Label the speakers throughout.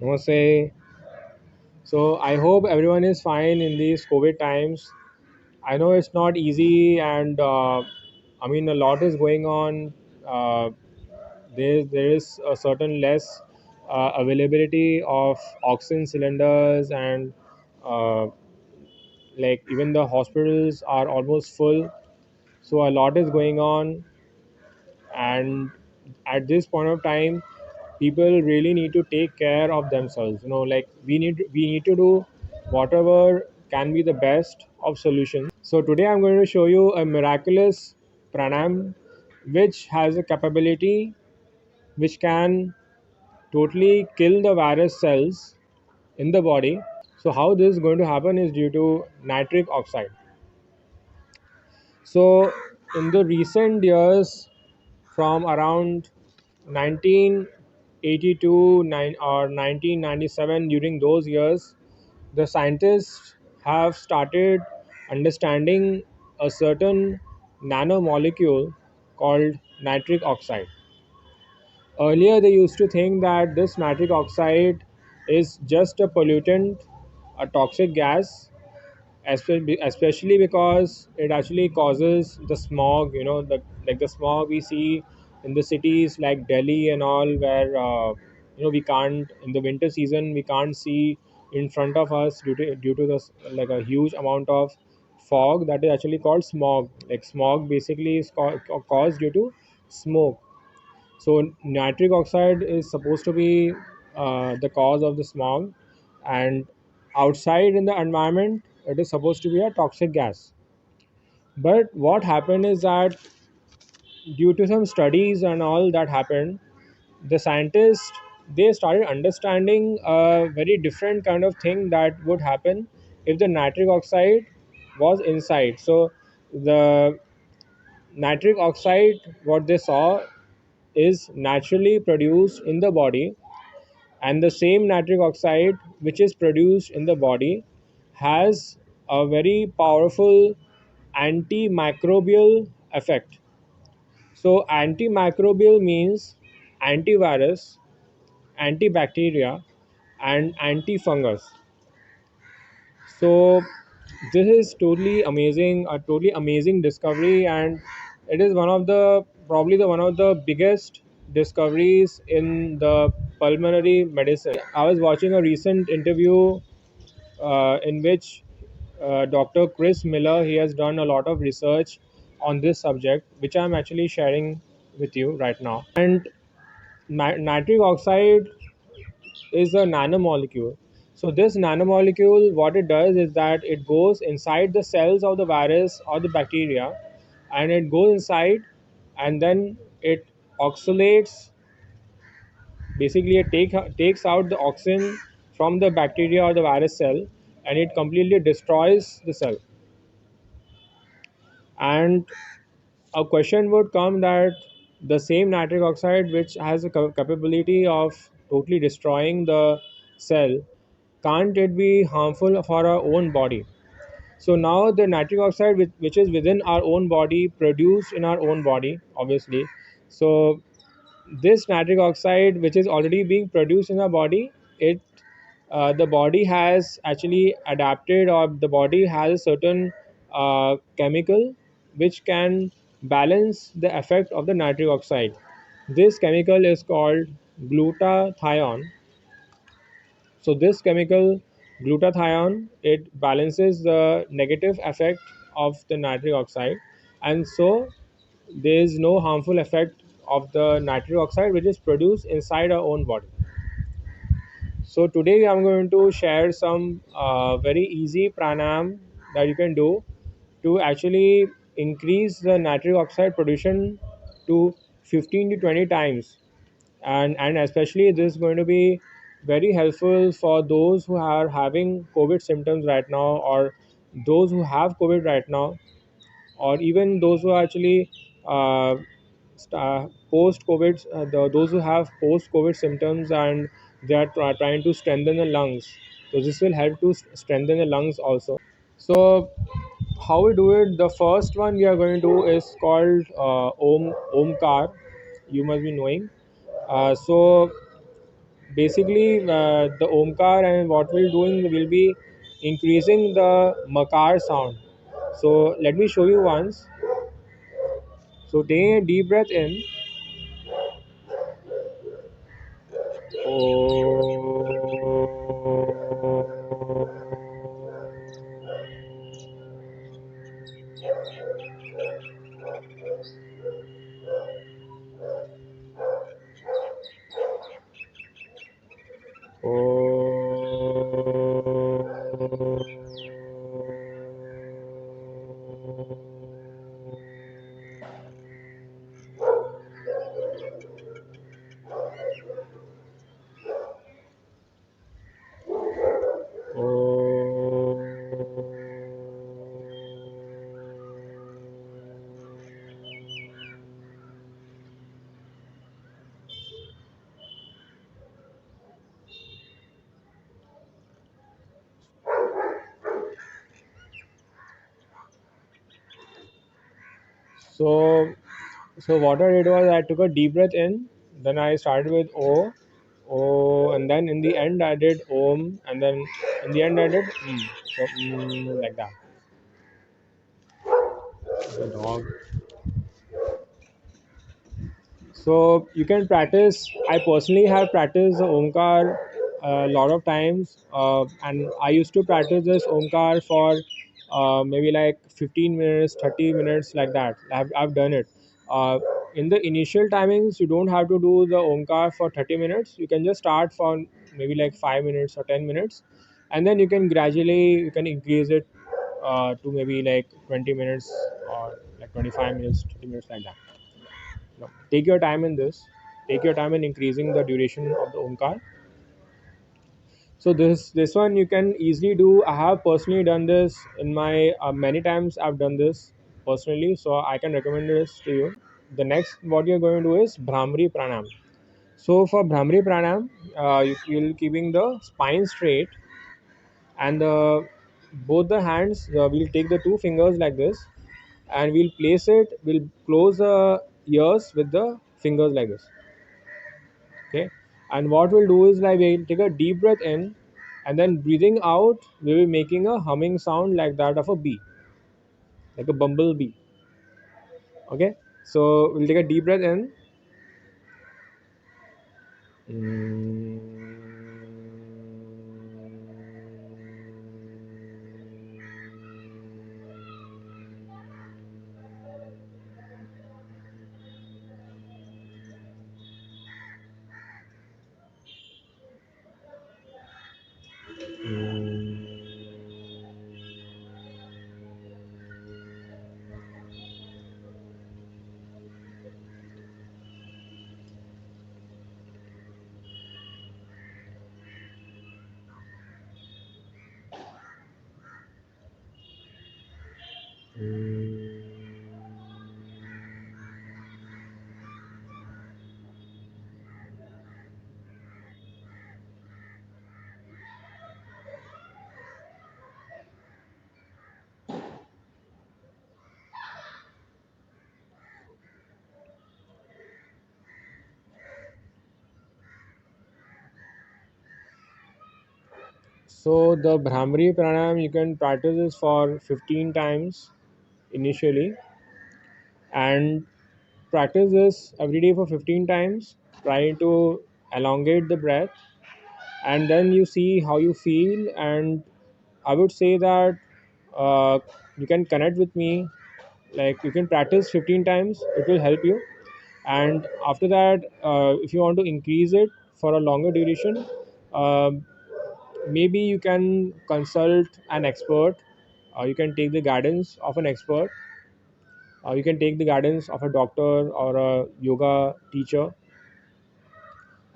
Speaker 1: Namaste. So I hope everyone is fine in these COVID times. I know it's not easy, and I mean a lot is going on. Uh, there is a certain less availability of oxygen cylinders, and uh, like even the hospitals are almost full. So a lot is going on, and at this point of time people really need to take care of themselves. Like we need to do whatever can be the best of solutions. So today I'm going to show you a miraculous pranayam which has a capability which can totally kill the virus cells in the body. So how this is going to happen is due to nitric oxide. So in the recent years, from around 1982 or 1997, during those years, the scientists have started understanding a certain nanomolecule called nitric oxide. Earlier, they used to think that this nitric oxide is just a pollutant, a toxic gas, especially because it actually causes the smog. The smog we see in the cities like Delhi and all, where we can't, in the winter season, we can't see in front of us due to this, like a huge amount of fog that is actually called smog. Like smog basically is caused due to smoke. So nitric oxide is supposed to be the cause of the smog, and outside in the environment, it is supposed to be a toxic gas. But what happened is that due to some studies and all that happened, the scientists, they started understanding a very different kind of thing that would happen if the nitric oxide was inside. So the nitric oxide, what they saw, is naturally produced in the body, and the same nitric oxide which is produced in the body has a very powerful antimicrobial effect. So antimicrobial means antivirus, antibacteria, and antifungus. So this is a totally amazing discovery, and it is one of the probably the one of the biggest discoveries in the pulmonary medicine. I was watching a recent interview in which Dr. Chris Miller, he has done a lot of research on this subject, which I'm actually sharing with you right now. And nitric oxide is a nanomolecule. So this nanomolecule, what it does is that it goes inside the cells of the virus or the bacteria, and it goes inside, and then it oxalates. Basically, takes out the oxygen from the bacteria or the virus cell, and it completely destroys the cell. And a question would come that the same nitric oxide, which has a capability of totally destroying the cell, can't it be harmful for our own body? So now the nitric oxide, which is within our own body, produced in our own body, obviously. So this nitric oxide, which is already being produced in our body, it the body has actually adapted, or the body has a certain chemical which can balance the effect of the nitric oxide. This chemical is called glutathione. So this chemical glutathione, it balances the negative effect of the nitric oxide, and so there is no harmful effect of the nitric oxide which is produced inside our own body. So today I'm going to share some very easy pranayam that you can do to actually increase the nitric oxide production to 15 to 20 times. And especially this is going to be very helpful for those who are having COVID symptoms right now, or those who have COVID right now, or even those who are actually post COVID, those who have post COVID symptoms, and they are trying to strengthen the lungs. So this will help to strengthen the lungs also. So how we do it? The first one we are going to do is called Omkar. You must be knowing. So basically the omkar, and what we'll doing will be increasing the makar sound. So let me show you once. So take a deep breath in. So, so what I did was I took a deep breath in, then I started with O, and then in the end I did Om, and then in the end I did So like that. The dog. So you can practice. I personally have practiced the Omkar a lot of times, and I used to practice this Omkar for maybe like 15 minutes, 30 minutes, like that. I've done it. Uh, in the initial timings, you don't have to do the Omkar for 30 minutes. You can just start for maybe like 5 minutes or 10 minutes, and then you can gradually you can increase it to maybe like 20 minutes or like 25 minutes, 30 minutes, like that. No, take your time in this. Take your time in increasing the duration of the omkar. So this one you can easily do. I have personally done this in my many times. I've done this personally, so I can recommend this to you. The next what you're going to do is Brahmari Pranam. So for Brahmari Pranam, you'll keeping the spine straight, and both the hands. We'll take the two fingers like this, and we'll place it. We'll close the ears with the fingers like this. Okay, and what we'll do is like we'll take a deep breath in, and then breathing out we'll be making a humming sound like that of a bee, like a bumblebee. Okay, so we'll take a deep breath in. So the Brahmari Pranayam you can practice this for 15 times initially, and practice this every day for 15 times. Try to elongate the breath, and then you see how you feel. And I would say that uh, you can connect with me. Like you can practice 15 times, it will help you. And after that, if you want to increase it for a longer duration, um maybe you can consult an expert. You can take the guidance of an expert. You can take the guidance of a doctor or a yoga teacher,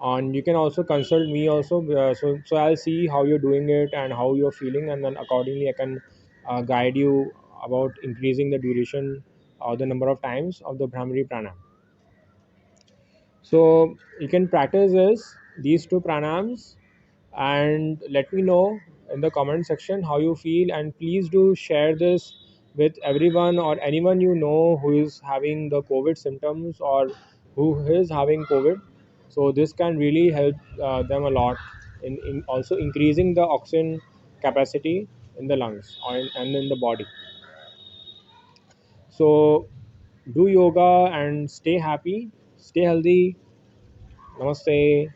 Speaker 1: and you can also consult me also. So I'll see how you're doing it and how you're feeling, and then accordingly I can guide you about increasing the duration or the number of times of the Brahmari Pranam. So you can practice these two pranams, and let me know in the comment section how you feel, and please do share this with everyone or anyone you know who is having the COVID symptoms or who is having COVID. So this can really help them a lot in also increasing the oxygen capacity in the lungs and in the body. So do yoga and stay happy, stay healthy. Namaste.